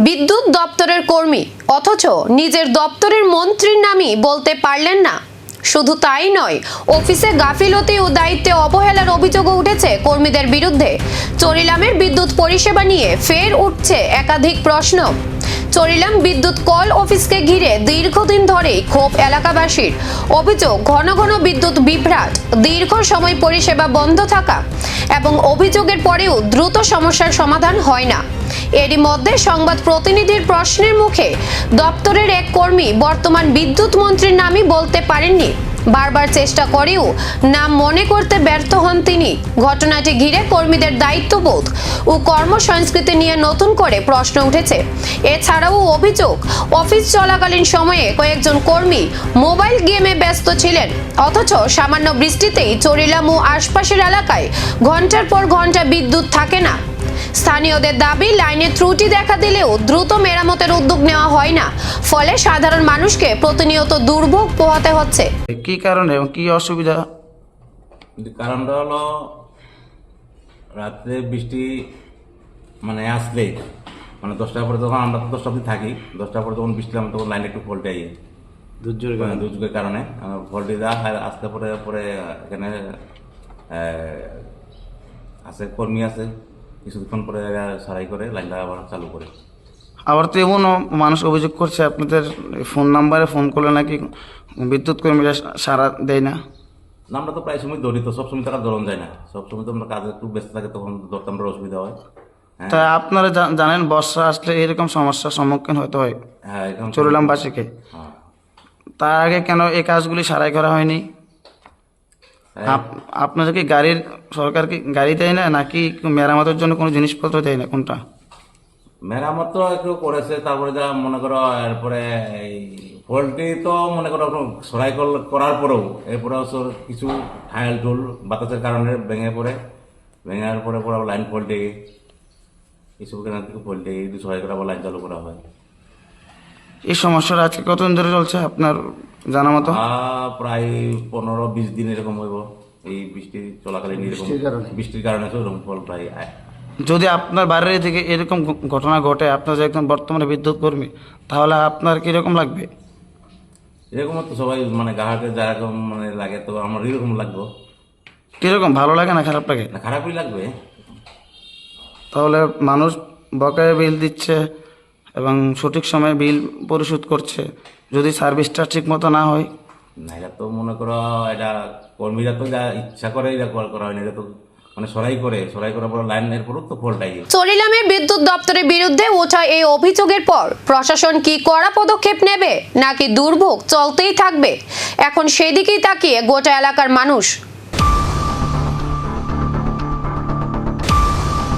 বিদ্যুৎ দপ্তরের কর্মী অথচ নিজের দপ্তরের মন্ত্রীর নামই বলতে পারলেন না। শুধু তাই নয়, অফিসে গাফিলতি ও দায়িত্বে অবহেলার অভিযোগও উঠেছে কর্মীদের বিরুদ্ধে। চরিলামের বিদ্যুৎ পরিষেবা নিয়ে ফের উঠছে একাধিক প্রশ্ন। চরিলাম বিদ্যুৎ কল অফিসকে ঘিরে দীর্ঘদিন ধরেই ক্ষোভ এলাকাবাসীর। অভিযোগ, ঘন ঘন বিদ্যুৎ বিভ্রাট, দীর্ঘ সময় পরিষেবা বন্ধ থাকা এবং অভিযোগের পরেও দ্রুত সমস্যার সমাধান হয় না। এরই মধ্যে সংবাদ প্রতিনিধির প্রশ্নের মুখে দপ্তরের এক কর্মী বর্তমান বিদ্যুৎ মন্ত্রীর নামই বলতে পারেননি। বারবার চেষ্টা করেও নাম মনে করতে ব্যর্থ হন তিনি। ঘটনাটি ঘিরে কর্মীদের দায়িত্ববোধ ও কর্মসংস্কৃতি নিয়ে নতুন করে প্রশ্ন উঠেছে। এছাড়াও অভিযোগ, অফিস চলাকালীন সময়ে কয়েকজন কর্মী মোবাইল গেমে ব্যস্ত ছিলেন, অথচ সামান্য বৃষ্টিতেই চরিলাম ও আশপাশের এলাকায় ঘন্টার পর ঘন্টা বিদ্যুৎ থাকে না। স্থানীয়দের দাবি, লাইনে ত্রুটি দেখা দিলেও দ্রুত মেরামতের উদ্যোগ নেওয়া হয় না, ফলে সাধারণ মানুষকে প্রতিনিয়ত দুর্ভোগ পোহাতে হচ্ছে। কি কারণে এবং কি অসুবিধা? কারণটা হলো রাত্রে বৃষ্টি আসলে 10টার পরে, তখন আমরা তো 10টা অবধি থাকি। 10টার পরে যখন বৃষ্টি নামে তখন লাইনে একটু ফল্টে আই দুর্যোগের কারণে ফল্টে দেওয়া আসতে পরে পরে এখানে আছে কর্মী আছে, কিছুক্ষণ পরে সারাই করে লাইনটা আবার চালু করে। আবার তো এমনও মানুষ অভিযোগ করছে আপনাদের ফোন নাম্বারে ফোন করলে নাকি বিদ্যুৎ কর্মীরা সাড়া দেয় না। আমরা তো প্রায় সময় ধরি, তো সবসময় টাকা ধরন যায় না, সবসময় তো আমরা কাজে একটু ব্যস্ত থাকে, তখন ধরতে আমরা অসুবিধা হয়। তা আপনারা জানেন বর্ষা আসলে এরকম সমস্যার সম্মুখীন হতে হয় হ্যাঁ, চরিলামবাসীকে। তার আগে কেন এই কাজগুলি সারাই করা হয়নি? আপনাদের কি গাড়ির সরকার কি গাড়ি দেয় না, নাকি মেরামতের জন্য কোনো জিনিসপত্র দেয় না? কোনটা? মেরামত তো একটু করেছে, তারপরে যা মনে করো এরপরে এই পোল্ট্রি তো মনে করো সরাই করার পরেও এরপরে কিছু ঠাইল টুল বাতাসের কারণে ভেঙার পরে পরে লাইন পোল্ট্রি এইসব কেনার থেকে পোল্ট্রি সরাই করে আবার লাইন চালু করা হয়। এই সমস্যাটা আজকে কতদিন ধরে চলছে আপনার জানা মতো? প্রায় 15-20 দিন এরকম হইব। এই বৃষ্টি চলাকালীন এরকম বৃষ্টির কারণে তো এরকম ফল প্রায়। যদি আপনার বাড়ির থেকে এরকম ঘটনা ঘটে, আপনার যে একজন বর্তমানে বিদ্যুৎ কর্মী, তাহলে আপনার কিরকম লাগবে? এরকম তো সবাই গ্রাহকের যেরকম লাগে, তো আমার এরকম লাগবে। কিরকম, ভালো লাগে না খারাপ লাগে? না, খারাপই লাগবে। তাহলে মানুষ বকেয়া বিল দিচ্ছে এবং সঠিক সময়ে বিল পরিশোধ করছে, যদি সার্ভিসটা ঠিক মতো না হয়? না, এটা তো মনে করো এটা কর্মীরা তো যা ইচ্ছা করে এটা করা হয় না, এটা তো সরাই করার পর লাইনের পরও তো ফল্টাই। চরিলামের বিদ্যুৎ দপ্তরের বিরুদ্ধে ওঠা এই অভিযোগের পর প্রশাসন কি কড়া পদক্ষেপ নেবে, নাকি দুর্ভোগ চলতেই থাকবে? এখন সেদিকেই তাকিয়ে গোটা এলাকার মানুষ।